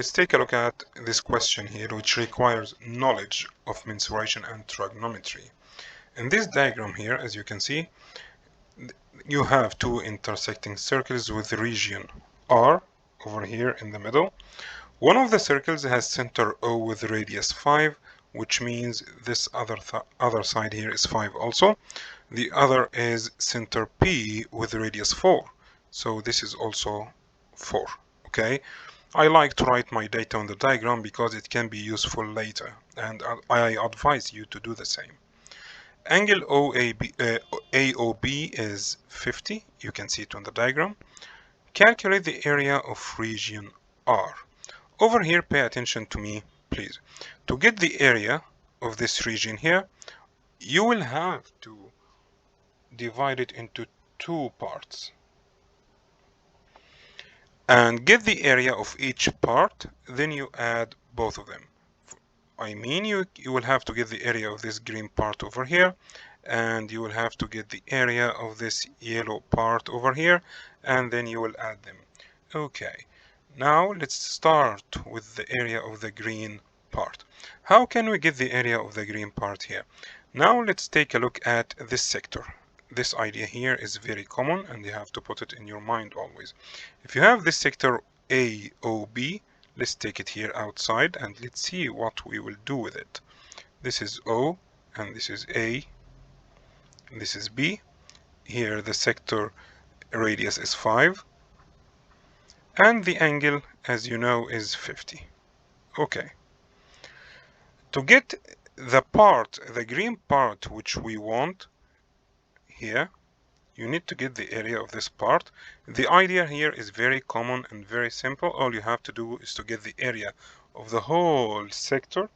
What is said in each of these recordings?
Let's take a look at this question here, which requires knowledge of mensuration and trigonometry. In this diagram here, as you can see, you have two intersecting circles with region R over here in the middle. One of the circles has center O with radius 5, which means this other side here is 5 also. The other is center P with radius 4. So this is also 4. Okay. I like to write my data on the diagram because it can be useful later, and I advise you to do the same. Angle AOB is 50. You can see it on the diagram. Calculate the area of region R. Over here, pay attention to me, please. To get the area of this region here, you will have to divide it into two parts and get the area of each part, then you add both of them. You will have to get the area of this green part over here, and you will have to get the area of this yellow part over here, and then you will add them. Okay, now let's start with the area of the green part. How can we get the area of the green part here? Now let's take a look at this sector. This idea here is very common, and you have to put it in your mind always. If you have this sector AOB, let's take it here outside and let's see what we will do with it. This is O and this is A, and this is B. Here the sector radius is 5 and the angle, as you know, is 50. Okay. To get the green part which we want here, you need to get the area of this part. The idea here is very common and very simple. All you have to do is to get the area of the whole sector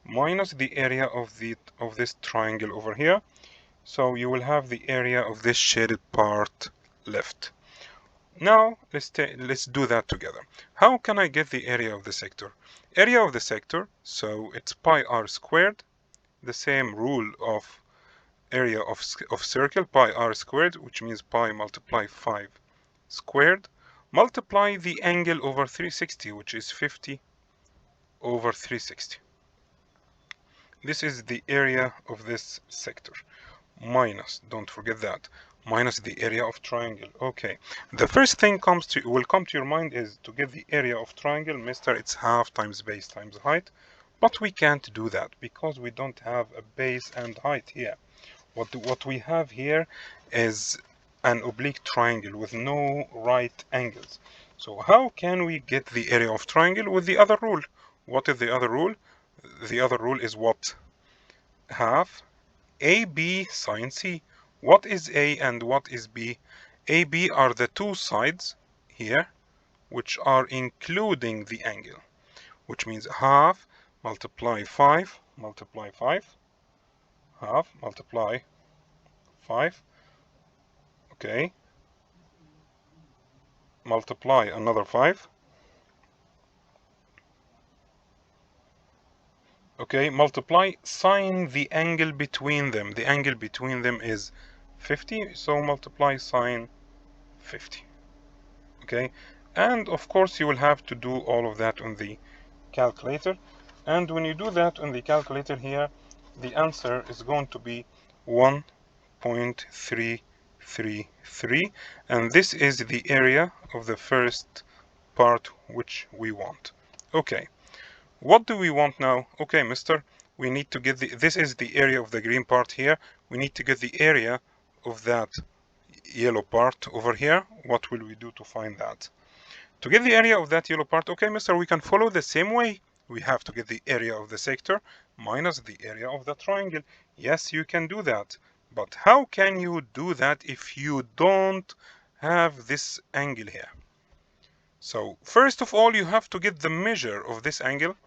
minus the area of this triangle over here. So you will have the area of this shaded part left. Now let's do that together. How can I get the area of the sector? Area of the sector, so it's pi r squared, the same rule of area of circle, pi r squared, which means pi multiply 5 squared, multiply the angle over 360, which is 50 over 360. This is the area of this sector, minus, don't forget that, minus the area of triangle. Okay, the first thing will come to your mind is to get the area of triangle. Mister, it's half times base times height, but we can't do that because we don't have a base and height here. What we have here is an oblique triangle with no right angles. So how can we get the area of triangle with the other rule? What is the other rule? The other rule is what? Half AB sine C. What is A and what is B? AB are the two sides here which are including the angle, which means half multiply 5 multiply 5, half multiply 5, okay, multiply another 5, okay, multiply sine the angle between them. The angle between them is 50, so multiply sine 50, okay. And of course you will have to do all of that on the calculator, and when you do that on the calculator here, the answer is going to be 1.333, and this is the area of the first part which we want. Okay, what do we want now? Okay, mister, we need to get this is the area of the green part here. We need to get the area of that yellow part over here. What will we do to find that? To get the area of that yellow part, okay, mister, we can follow the same way. We have to get the area of the sector minus the area of the triangle. Yes, you can do that. But how can you do that if you don't have this angle here? So first of all, you have to get the measure of this angle.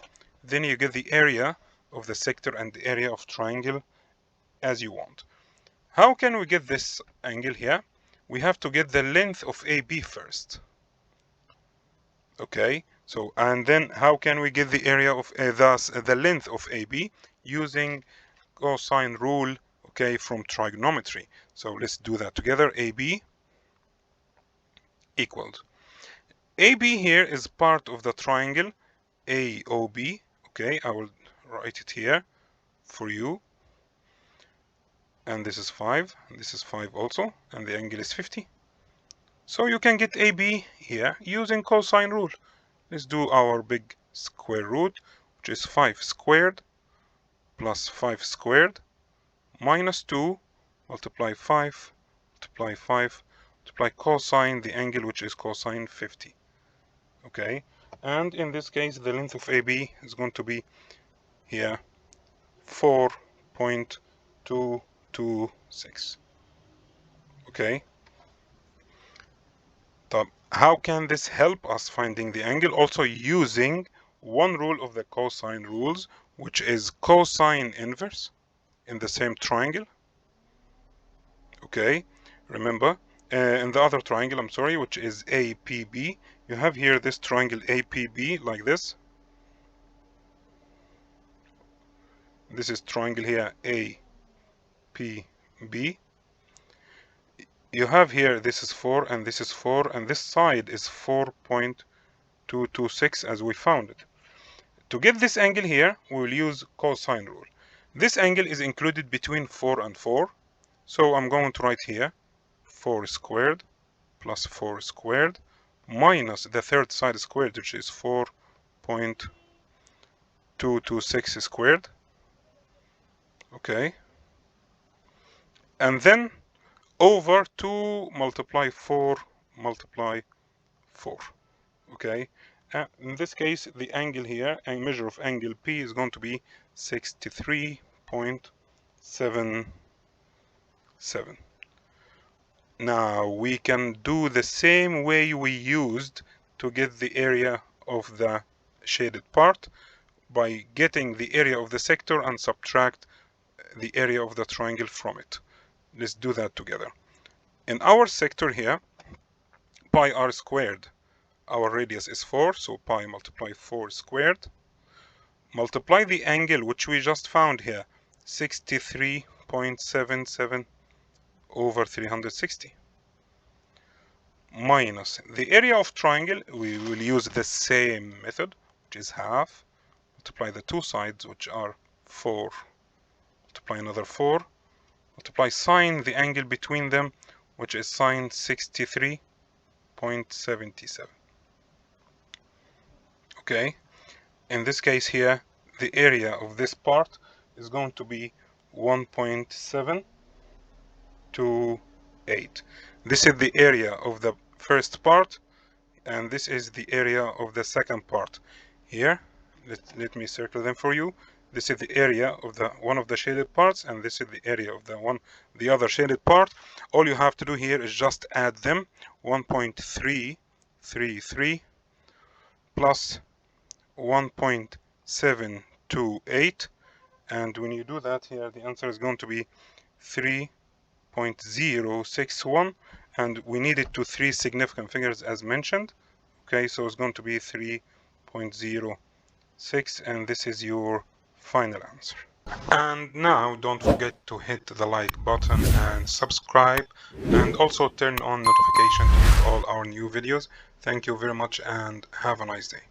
Then you get the area of the sector and the area of triangle as you want. How can we get this angle here? We have to get the length of AB first. Okay, so and then how can we get the area of thus the length of AB? Using cosine rule, okay, from trigonometry. So let's do that together. AB equals, AB here is part of the triangle AOB. Okay, I will write it here for you. And this is 5, and this is 5 also, and the angle is 50. So you can get AB here using cosine rule. Let's do our big square root, which is 5 squared plus 5 squared minus 2 multiply 5 multiply 5 multiply cosine the angle, which is cosine 50. Okay, and in this case the length of AB is going to be here 4.226. Okay, so how can this help us finding the angle? Also using one rule of the cosine rules, which is cosine inverse in the same triangle. Okay, remember in the other triangle, I'm sorry, which is APB, you have here this triangle APB like this. This is triangle here APB. You have here, this is 4 and this is 4 and this side is 4.226 as we found it. To get this angle here, we will use cosine rule. This angle is included between 4 and 4. So I'm going to write here 4 squared plus 4 squared minus the third side squared, which is 4.226 squared. Okay. And then over 2 multiply 4 multiply 4. Okay. In this case, the angle here, a measure of angle P, is going to be 63.77. Now we can do the same way we used to get the area of the shaded part by getting the area of the sector and subtract the area of the triangle from it. Let's do that together. In our sector here, pi r squared, our radius is 4, so pi multiply 4 squared, multiply the angle which we just found here, 63.77 over 360, minus the area of triangle. We will use the same method, which is half, multiply the two sides, which are 4, multiply another 4, multiply sine the angle between them, which is sine 63.77. Okay, in this case here, the area of this part is going to be 1.728. This is the area of the first part, and this is the area of the second part. Here, let me circle them for you. This is the area of the one of the shaded parts, and this is the area of the other shaded part. All you have to do here is just add them. 1.333 plus 1.728, and when you do that here, the answer is going to be 3.061, and we need it to 3 significant figures as mentioned. Okay, so it's going to be 3.06, and this is your final answer. And now don't forget to hit the like button and subscribe, and also turn on notification to get all our new videos. Thank you very much and have a nice day.